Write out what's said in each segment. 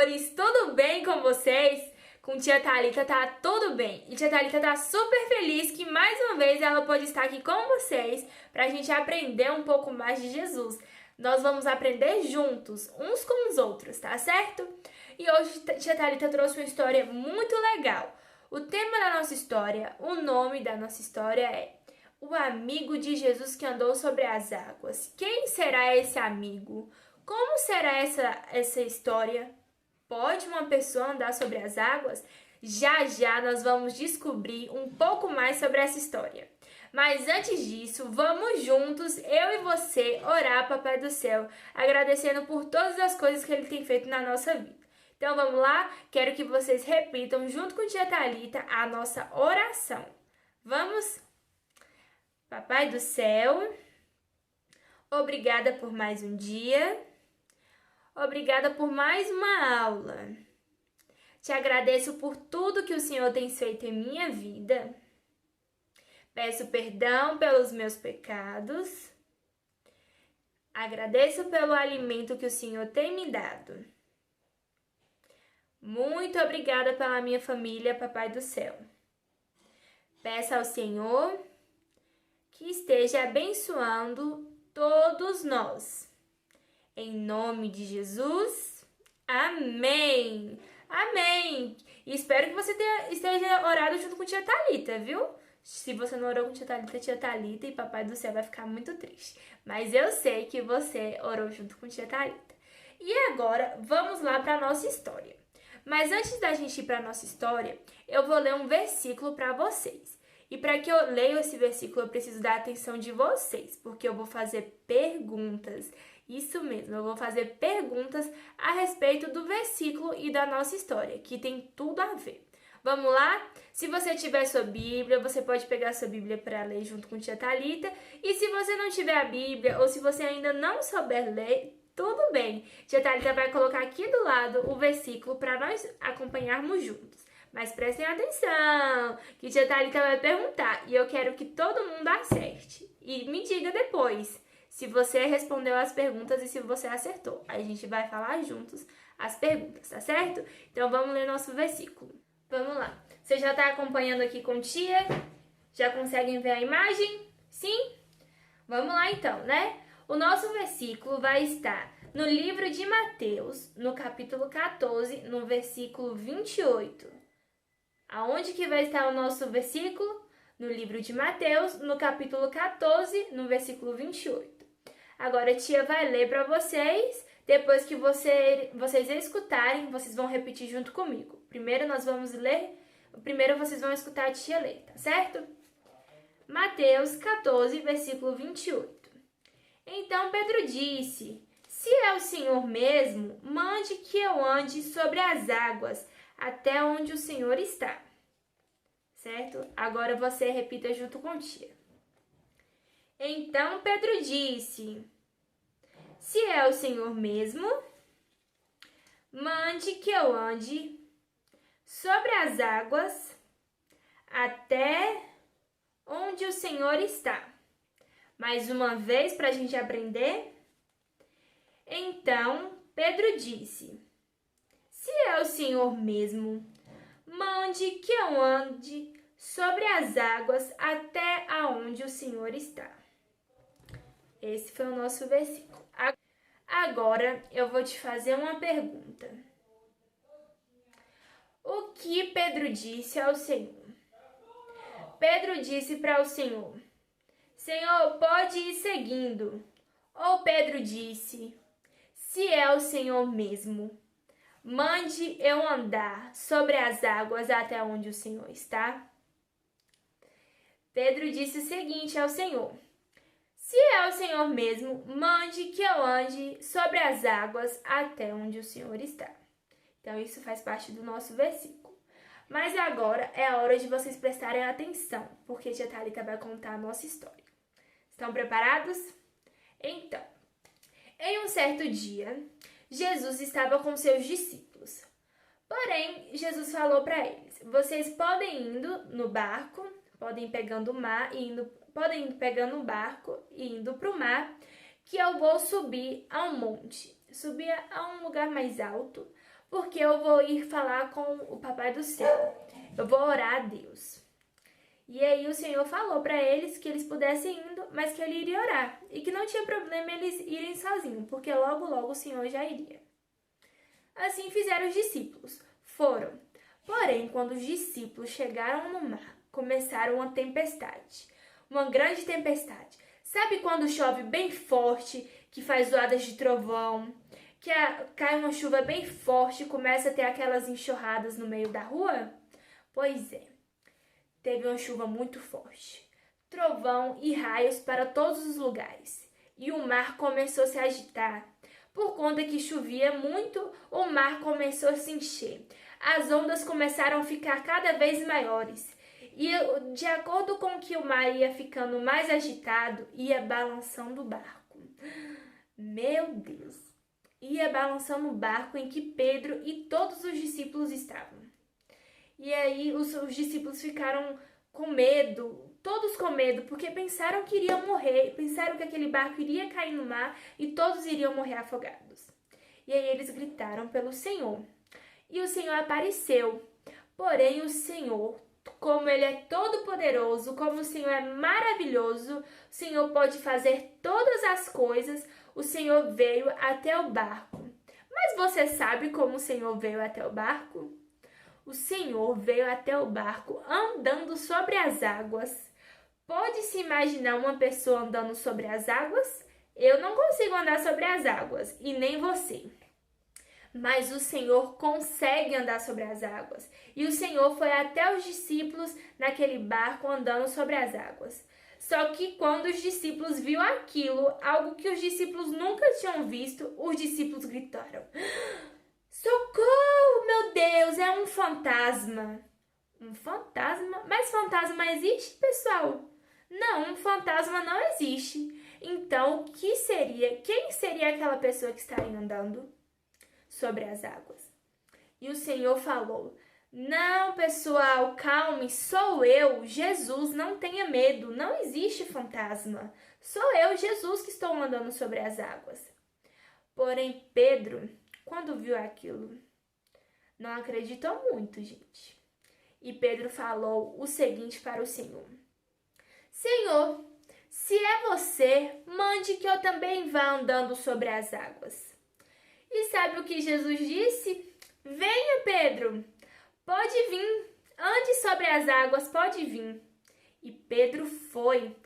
amores, tudo bem com vocês? Com tia Thalita tá tudo bem. E tia Thalita tá super feliz que mais uma vez ela pode estar aqui com vocês pra gente aprender um pouco mais de Jesus. Nós vamos aprender juntos, uns com os outros, tá certo? E hoje tia Thalita trouxe uma história muito legal. O tema da nossa história, o nome da nossa história é O Amigo de Jesus que Andou sobre as Águas. Quem será esse amigo? Como será essa história? Pode uma pessoa andar sobre as águas? Já já nós vamos descobrir um pouco mais sobre essa história. Mas antes disso, vamos juntos, eu e você, orar, Papai do Céu, agradecendo por todas as coisas que Ele tem feito na nossa vida. Então vamos lá? Quero que vocês repitam junto com tia Thalita a nossa oração. Vamos? Papai do Céu, obrigada por mais um dia. Obrigada por mais uma aula. Te agradeço por tudo que o Senhor tem feito em minha vida. Peço perdão pelos meus pecados. Agradeço pelo alimento que o Senhor tem me dado. Muito obrigada pela minha família, Papai do Céu. Peço ao Senhor que esteja abençoando todos nós. Em nome de Jesus, amém! Amém! E espero que você esteja orado junto com tia Thalita, viu? Se você não orou com tia Thalita e Papai do Céu vai ficar muito triste. Mas eu sei que você orou junto com tia Thalita. E agora, vamos lá para a nossa história. Mas antes da gente ir para a nossa história, eu vou ler um versículo para vocês. E para que eu leia esse versículo, eu preciso da atenção de vocês, porque eu vou fazer perguntas. Isso mesmo, eu vou fazer perguntas a respeito do versículo e da nossa história, que tem tudo a ver. Vamos lá? Se você tiver sua Bíblia, você pode pegar sua Bíblia para ler junto com tia Thalita. E se você não tiver a Bíblia, ou se você ainda não souber ler, tudo bem. Tia Thalita vai colocar aqui do lado o versículo para nós acompanharmos juntos. Mas prestem atenção, que tia Thalita vai perguntar e eu quero que todo mundo acerte. E me diga depois se você respondeu as perguntas e se você acertou. A gente vai falar juntos as perguntas, tá certo? Então vamos ler nosso versículo. Vamos lá. Você já está acompanhando aqui com tia? Já conseguem ver a imagem? Sim? Vamos lá então, né? O nosso versículo vai estar no livro de Mateus, no capítulo 14, no versículo 28. Aonde que vai estar o nosso versículo? No livro de Mateus, no capítulo 14, no versículo 28. Agora a tia vai ler para vocês. Depois que vocês escutarem, vocês vão repetir junto comigo. Primeiro nós vamos ler, primeiro vocês vão escutar a tia ler, tá certo? Mateus 14, versículo 28. Então Pedro disse: Se é o Senhor mesmo, mande que eu ande sobre as águas até onde o Senhor está. Certo? Agora você repita junto com tia. Então Pedro disse: Se é o Senhor mesmo, mande que eu ande sobre as águas até onde o Senhor está. Mais uma vez para a gente aprender. Então Pedro disse: Se é o Senhor mesmo, mande que eu ande sobre as águas até aonde o Senhor está. Esse foi o nosso versículo. Agora eu vou te fazer uma pergunta. O que Pedro disse ao Senhor? Pedro disse para o Senhor: Senhor, pode ir seguindo. Ou Pedro disse: Se é o Senhor mesmo, mande eu andar sobre as águas até onde o Senhor está. Pedro disse o seguinte ao Senhor: Se é o Senhor mesmo, mande que eu ande sobre as águas até onde o Senhor está. Então isso faz parte do nosso versículo. Mas agora é a hora de vocês prestarem atenção, porque tia Thalita vai contar a nossa história. Estão preparados? Então, em um certo dia, Jesus estava com seus discípulos. Porém, Jesus falou para eles: Vocês podem indo no barco, podem ir pegando o mar e podem ir pegando o barco e indo para o mar, que eu vou subir a um monte, subir a um lugar mais alto, porque eu vou ir falar com o Papai do Céu. Eu vou orar a Deus. E aí o Senhor falou para eles que eles pudessem ir indo, mas que ele iria orar. E que não tinha problema eles irem sozinhos, porque logo, logo o Senhor já iria. Assim fizeram os discípulos. Foram. Porém, quando os discípulos chegaram no mar, começaram uma tempestade. Uma grande tempestade. Sabe quando chove bem forte, que faz zoadas de trovão, que cai uma chuva bem forte e começa a ter aquelas enxurradas no meio da rua? Pois é. Teve uma chuva muito forte, trovão e raios para todos os lugares, e o mar começou a se agitar. Por conta que chovia muito, o mar começou a se encher. As ondas começaram a ficar cada vez maiores, e de acordo com que o mar ia ficando mais agitado, ia balançando o barco. Meu Deus! Ia balançando o barco em que Pedro e todos os discípulos estavam. E aí os discípulos ficaram com medo, todos com medo, porque pensaram que iriam morrer, pensaram que aquele barco iria cair no mar e todos iriam morrer afogados. E aí eles gritaram pelo Senhor. E o Senhor apareceu. Porém o Senhor, como Ele é todo poderoso, como o Senhor é maravilhoso, o Senhor pode fazer todas as coisas, o Senhor veio até o barco. Mas você sabe como o Senhor veio até o barco? O Senhor veio até o barco andando sobre as águas. Pode-se imaginar uma pessoa andando sobre as águas? Eu não consigo andar sobre as águas, e nem você. Mas o Senhor consegue andar sobre as águas. E o Senhor foi até os discípulos naquele barco andando sobre as águas. Só que quando os discípulos viram aquilo, algo que os discípulos nunca tinham visto, os discípulos gritaram: socorro, meu Deus, é um fantasma. Um fantasma? Mas fantasma existe, pessoal? Não, um fantasma não existe. Então, o que seria? Quem seria aquela pessoa que estaria andando sobre as águas? E o Senhor falou: não, pessoal, calme, sou eu, Jesus, não tenha medo, não existe fantasma. Sou eu, Jesus, que estou andando sobre as águas. Porém, Pedro, quando viu aquilo, não acreditou muito, gente. E Pedro falou o seguinte para o Senhor: Senhor, se é você, mande que eu também vá andando sobre as águas. E sabe o que Jesus disse? Venha, Pedro, pode vir, ande sobre as águas, pode vir. E Pedro foi.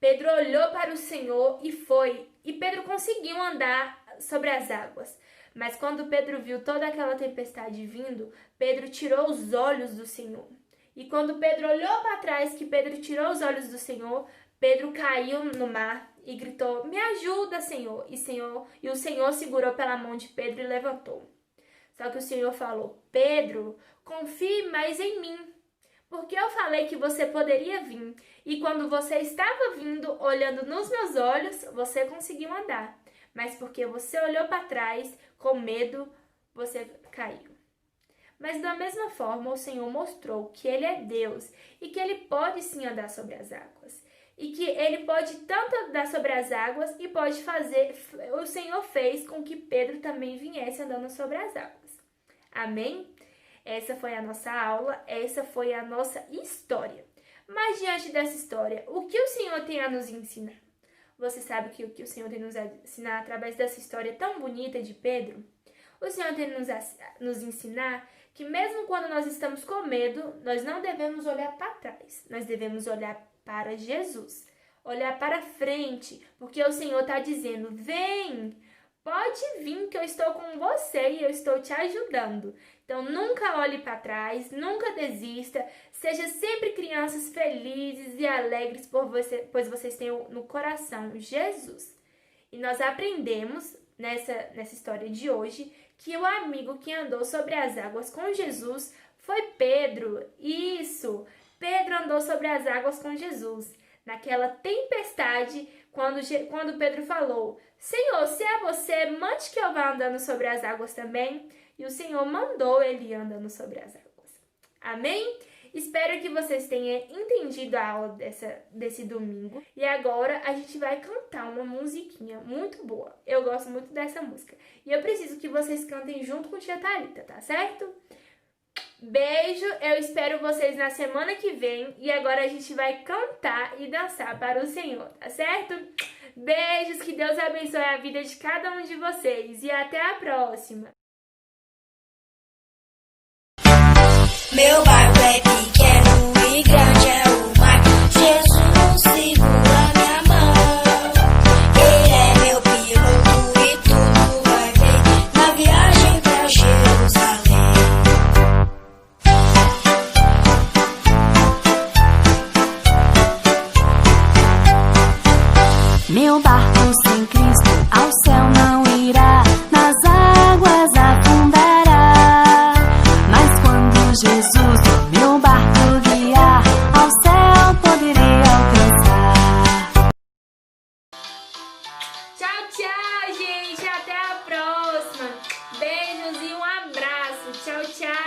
Pedro olhou para o Senhor e foi. E Pedro conseguiu andar sobre as águas. Mas quando Pedro viu toda aquela tempestade vindo, Pedro tirou os olhos do Senhor. E quando Pedro olhou para trás, que Pedro tirou os olhos do Senhor, Pedro caiu no mar e gritou: me ajuda, Senhor. E o Senhor segurou pela mão de Pedro e levantou. Só que o Senhor falou: Pedro, confie mais em mim, porque eu falei que você poderia vir. E quando você estava vindo, olhando nos meus olhos, você conseguiu andar. Mas porque você olhou para trás, com medo, você caiu. Mas da mesma forma, o Senhor mostrou que Ele é Deus e que Ele pode sim andar sobre as águas. E que Ele pode tanto andar sobre as águas e pode fazer... O Senhor fez com que Pedro também viesse andando sobre as águas. Amém? Essa foi a nossa aula, essa foi a nossa história. Mas diante dessa história, o que o Senhor tem a nos ensinar? Você sabe que o que o Senhor tem a nos ensinar através dessa história tão bonita de Pedro? O Senhor tem a nos ensinar que mesmo quando nós estamos com medo, nós não devemos olhar para trás. Nós devemos olhar para Jesus. Olhar para frente, porque o Senhor está dizendo: vem, pode vir que eu estou com você e eu estou te ajudando. Então nunca olhe para trás, nunca desista. Seja sempre crianças felizes e alegres pois vocês têm no coração Jesus. E nós aprendemos nessa história de hoje que o amigo que andou sobre as águas com Jesus foi Pedro. Isso! Pedro andou sobre as águas com Jesus. Naquela tempestade, quando Pedro falou: Senhor, se é você, mande que eu vá andando sobre as águas também. E o Senhor mandou ele andando sobre as águas. Amém? Espero que vocês tenham entendido a aula desse domingo. E agora a gente vai cantar uma musiquinha muito boa. Eu gosto muito dessa música. E eu preciso que vocês cantem junto com tia Thalita, tá certo? Beijo, eu espero vocês na semana que vem. E agora a gente vai cantar e dançar para o Senhor, tá certo? Beijos, que Deus abençoe a vida de cada um de vocês. E até a próxima! Meu bairro é pequeno e grande é o mar. Jesus segura minha mão. Ele é meu piloto e tudo vai bem na viagem pra Jerusalém. Meu barco sem Cristo ao céu não irá, nas águas afundará. Mas quando Jesus meu barco guiar, ao céu poderei alcançar. Tchau, tchau, gente! Até a próxima! Beijos e um abraço! Tchau, tchau!